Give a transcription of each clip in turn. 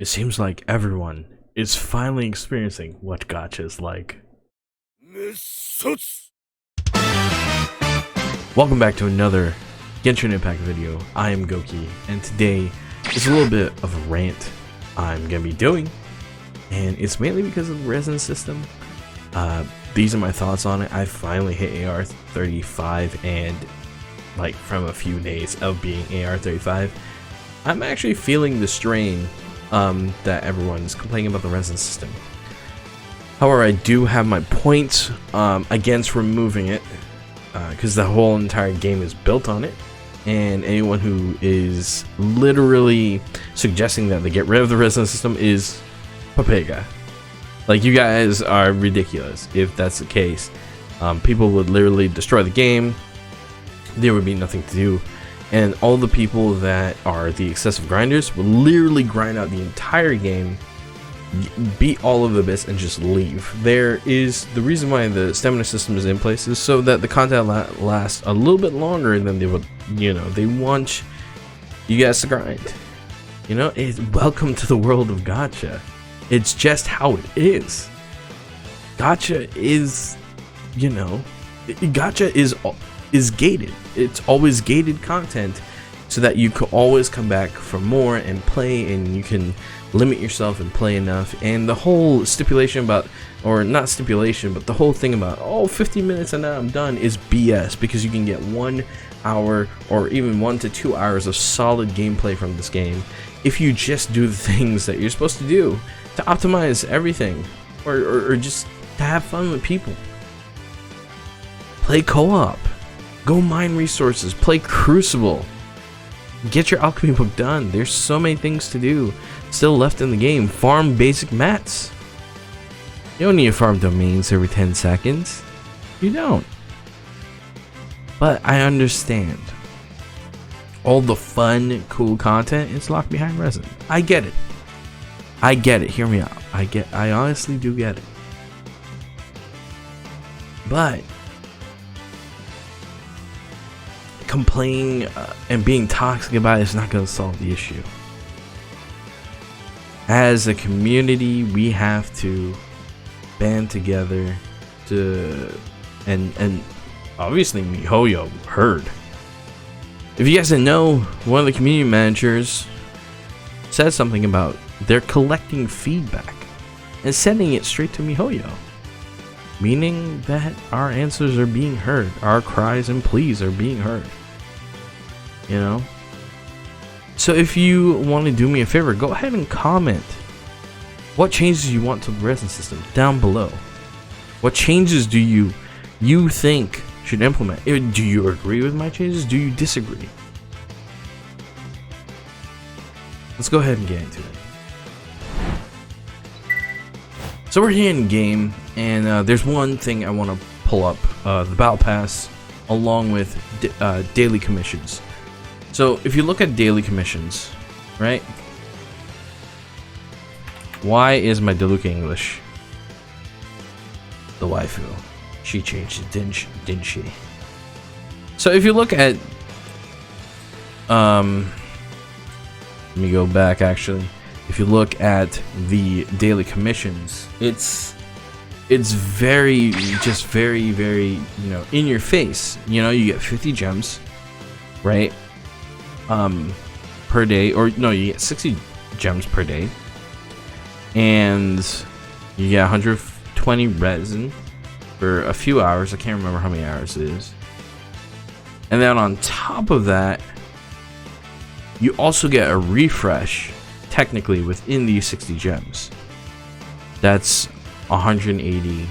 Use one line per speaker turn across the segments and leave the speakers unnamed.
It seems like everyone is finally experiencing what gacha is like. Welcome back to another Genshin Impact video. I am Goki, and today is a little bit of a rant I'm gonna be doing, and it's mainly because of the Resin system. These are my thoughts on it. I finally hit AR 35, and like from a few days of being AR 35, I'm actually feeling the strain that everyone's complaining about the Resin system. However, I do have my points against removing it, because the whole entire game is built on it, and anyone who is literally suggesting that they get rid of the Resin system is papega. Like, you guys are ridiculous if that's the case. People would literally destroy the game. There would be nothing to do. And all the people that are the excessive grinders will literally grind out the entire game, beat all of the bits, and just leave. There is the reason why the stamina system is in place is so that the content lasts a little bit longer than they would, they want you guys to grind. It's welcome to the world of gacha. It's just how it is. Gacha is, gacha is gated. It's always gated content so that you can always come back for more and play, and you can limit yourself and play enough. And the whole stipulation about, or not stipulation, but the whole thing about 15 minutes and then I'm done is BS, because you can get 1 hour or even 1 to 2 hours of solid gameplay from this game if you just do the things that you're supposed to do to optimize everything, or just to have fun with people. Play co-op. Go mine resources, play Crucible, get your alchemy book done. There's so many things to do still left in the game. Farm basic mats. You don't need to farm domains every 10 seconds. You don't. But I understand. All the fun, cool content is locked behind Resin. I get it. I get it. Hear me out. I honestly do get it. But complaining and being toxic about it is not going to solve the issue. As a community, we have to band together to and obviously miHOYO heard. If you guys didn't know, one of the community managers said something about they're collecting feedback and sending it straight to miHOYO, meaning that our answers are being heard, our cries and pleas are being heard. So if you want to do me a favor, go ahead and comment what changes you want to the Resin system down below. What changes do you think should implement? Do you agree with my changes? Do you disagree? Let's go ahead and get into it. So we're here in game, and there's one thing I want to pull up, the battle pass along with daily commissions. So if you look at daily commissions, right? Why is my Deluca English the waifu? She changed it, didn't she? So if you look at, let me go back actually. If you look at the daily commissions, it's very in your face. You get 50 gems, right? Per day, or no, you get 60 gems per day, and you get 120 resin for a few hours. I can't remember how many hours it is. And then on top of that, you also get a refresh technically within these 60 gems. That's 180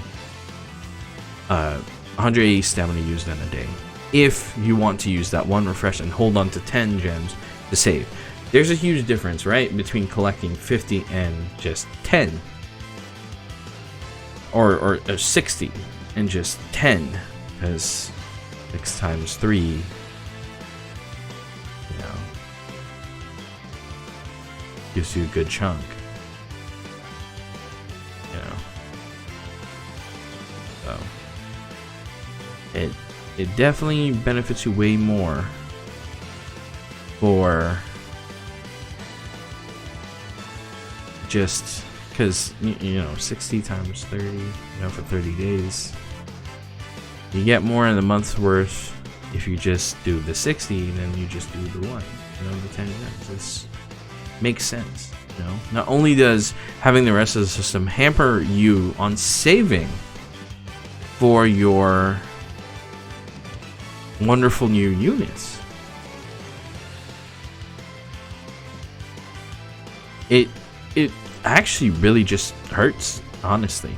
stamina used in a day, if you want to use that one refresh and hold on to 10 gems to save. There's a huge difference, right, between collecting 50 and just 10, or 60 and just 10, because 6 times 3, gives you a good chunk, so it definitely benefits you way more for just because, you know, 60 times 30, you know, for 30 days, you get more in the month's worth if you just do the 60 than you just do the one, you know, the 10 gems. This makes sense, you know. Not only does having the rest of the system hamper you on saving for your wonderful new units, it actually really just hurts, honestly.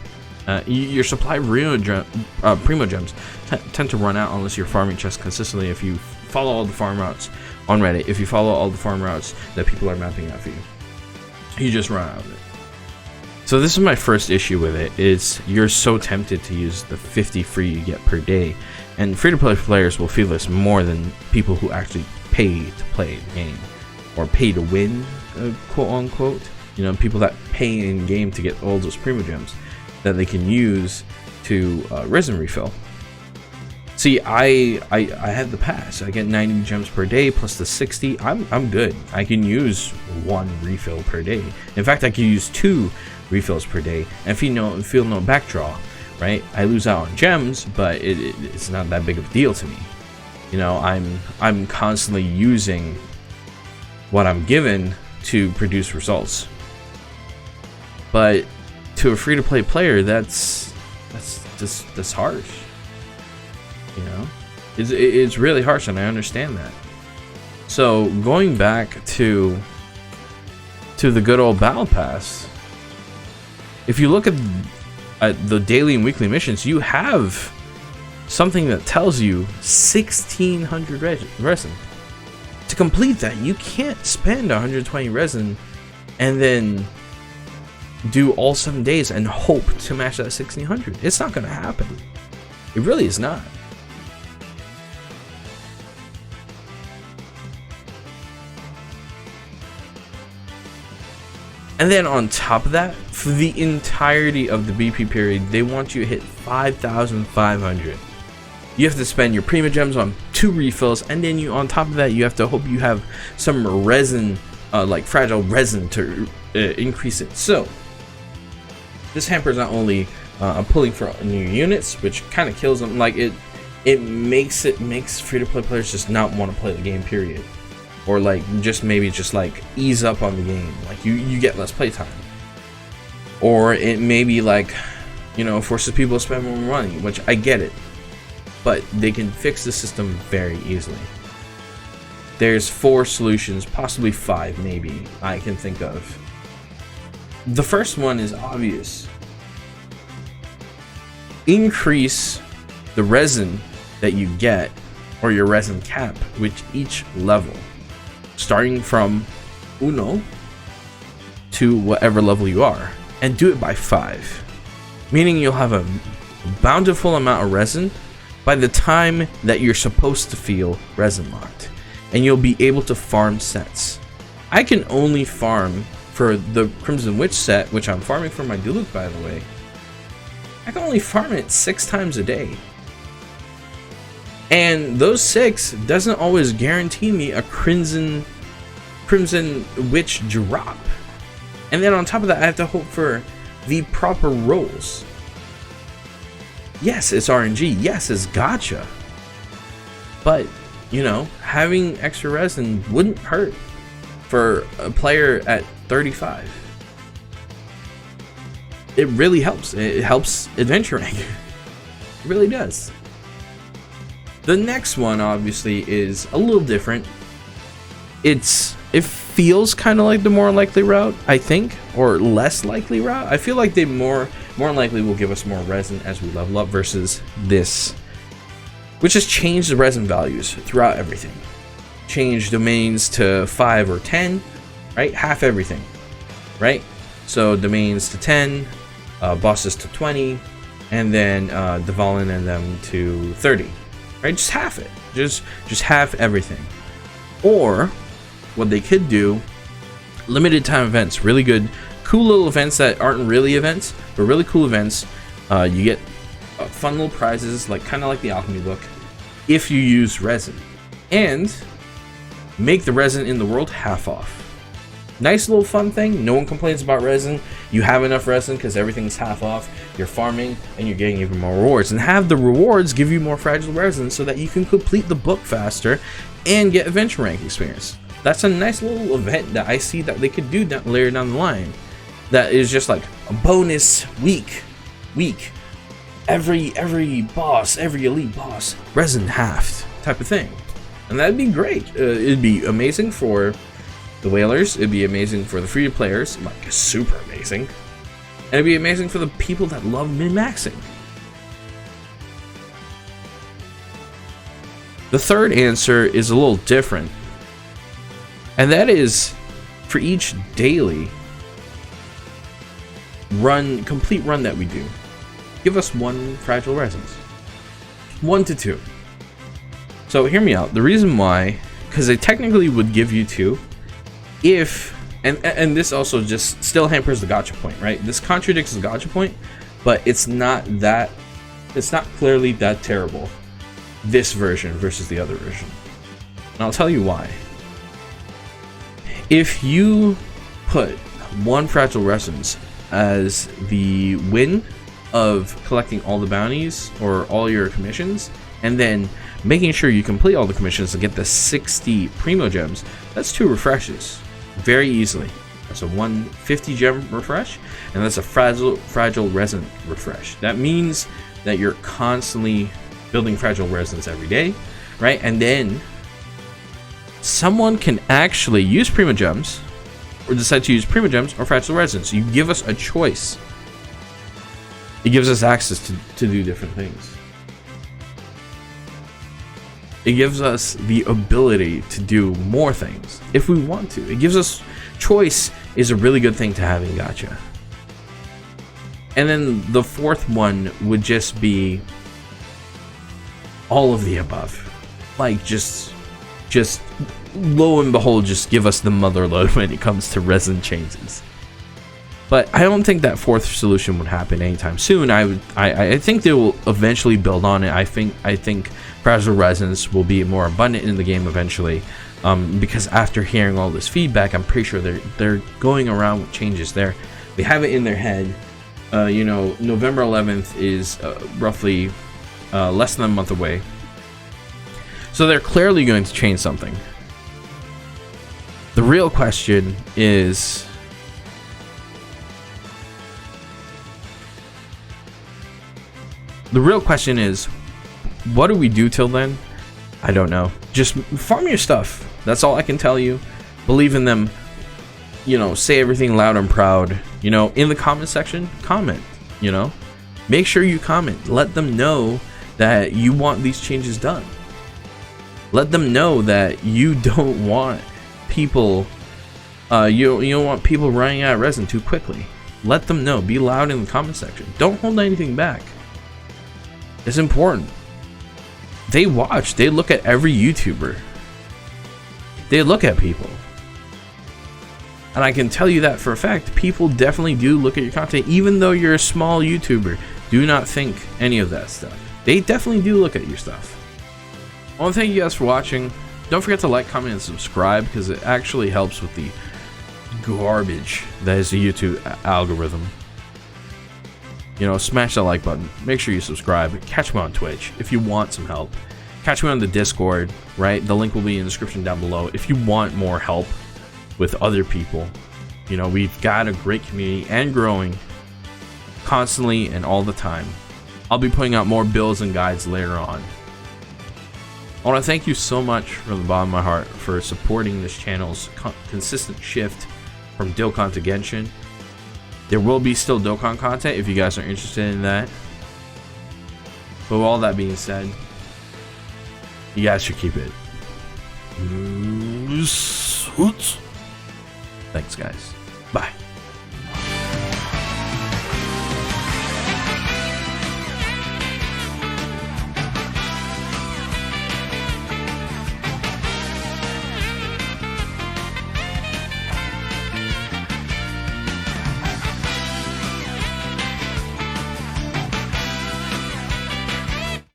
Your supply of Primo Gems tend to run out unless you're farming chests consistently. If you follow all the farm routes on Reddit, if you follow all the farm routes that people are mapping out for you, you just run out of it. So this is my first issue with it, is you're so tempted to use the 50 free you get per day, and free-to-play players will feel this more than people who actually pay to play the game, or pay to win, quote-unquote. You know, people that pay in-game to get all those Primo Gems that they can use to resin refill. See, I had the pass. I get 90 gems per day plus the 60. I'm good. I can use 1 refill per day. In fact, I can use 2 refills per day and feel no backdraw, right? I lose out on gems, but it's not that big of a deal to me. You know, I'm constantly using what I'm given to produce results. But to a free-to-play player, that's harsh. You know, it's really harsh, and I understand that. So going back to the good old battle pass, if you look at the daily and weekly missions, you have something that tells you 1600 resin. To complete that, you can't spend 120 resin and then do all 7 days and hope to match that 1600. It's not going to happen. It really is not. And then on top of that, for the entirety of the BP period, they want you to hit 5,500. You have to spend your Primo Gems on 2 refills, and then on top of that, you have to hope you have some resin, like fragile resin, to increase it. So this hampers not only pulling for new units, which kind of kills them. Like it makes free-to-play players just not want to play the game, period. Or like maybe like ease up on the game. Like you get less playtime. Or it maybe, like, you know, forces people to spend more money, which I get it. But they can fix the system very easily. There's 4 solutions, possibly 5 maybe, I can think of. The first one is obvious. Increase the resin that you get, or your resin cap, with each level, starting from 1 to whatever level you are, and do it by 5, meaning you'll have a bountiful amount of resin by the time that you're supposed to feel resin locked, and you'll be able to farm sets. I can only farm for the Crimson Witch set, which I'm farming for my Duluth, by the way. I can only farm it 6 times a day, and those 6 doesn't always guarantee me a Crimson Witch drop. And then on top of that, I have to hope for the proper rolls. Yes, it's RNG. Yes, it's gacha. But, you know, having extra resin wouldn't hurt for a player at 35. It really helps. It helps adventuring. It really does. The next one, obviously, is a little different. It feels kind of like the more likely route, I think, or less likely route. I feel like they more likely will give us more resin as we level up versus this, which has changed the resin values throughout everything. Change domains to 5 or 10, right? Half everything, right? So domains to 10, bosses to 20, and then Dvalin and them to 30, right? Just half it. Just half everything. Or what they could do, limited time events, really good, cool little events that aren't really events, but really cool events. You get fun little prizes, like kind of like the alchemy book, if you use resin, and make the resin in the world half off. Nice little fun thing. No one complains about resin. You have enough resin because everything's half off. You're farming and you're getting even more rewards. And have the rewards give you more fragile resin so that you can complete the book faster and get adventure rank experience. That's a nice little event that I see that they could do later down the line. That is just like a bonus week. Every boss, every elite boss, resin halved type of thing. And that'd be great. It'd be amazing for the whalers. It'd be amazing for the free players, like super amazing. And it'd be amazing for the people that love min-maxing. The third answer is a little different. And that is for each daily complete run that we do, give us 1 fragile resins. 1 to 2. So hear me out. The reason why, because it technically would give you 2 if, and this also just still hampers the gacha point, right? This contradicts the gacha point, but it's not clearly that terrible, this version versus the other version. And I'll tell you why. If you put 1 fragile resins as the win of collecting all the bounties or all your commissions, and then making sure you complete all the commissions to get the 60 Primo Gems, that's 2 refreshes very easily. That's a 150 gem refresh, and that's a fragile resin refresh. That means that you're constantly building fragile resins every day, right? And then someone can actually use Primo Gems, or decide to use Primo Gems or fragile resins. You give us a choice. It gives us access to do different things. It gives us the ability to do more things if we want to. It gives us choice. Is a really good thing to have in gacha. And then the fourth one would just be all of the above. Like just lo and behold, just give us the mother load when it comes to resin changes. But I don't think that fourth solution would happen anytime soon. I think they will eventually build on it. I think fragile resins will be more abundant in the game eventually. Because after hearing all this feedback, I'm pretty sure they're going around with changes there. They have it in their head. You know, November 11th is roughly less than a month away. So they're clearly going to change something. The real question is, what do we do till then? I don't know. Just farm your stuff. That's all I can tell you. Believe in them. You know, say everything loud and proud. You know, in the comment section, comment. You know, make sure you comment. Let them know that you want these changes done. Let them know that you don't want people you don't want people running out of resin too quickly. Let them know. Be loud in the comment section. Don't hold anything back. It's important. They watch. They look at every YouTuber. They look at people. And I can tell you that for a fact. People definitely do look at your content. Even though you're a small YouTuber, do not think any of that stuff. They definitely do look at your stuff. I want to thank you guys for watching. Don't forget to like, comment, and subscribe, because it actually helps with the garbage that is the YouTube algorithm. You know, smash that like button. Make sure you subscribe. Catch me on Twitch if you want some help. Catch me on the Discord, right? The link will be in the description down below. If you want more help with other people, you know, we've got a great community and growing constantly and all the time. I'll be putting out more builds and guides later on. I want to thank you so much from the bottom of my heart for supporting this channel's consistent shift from Dokkan to Genshin. There will be still Dokkan content if you guys are interested in that. But with all that being said, you guys should keep it. Thanks, guys. Bye.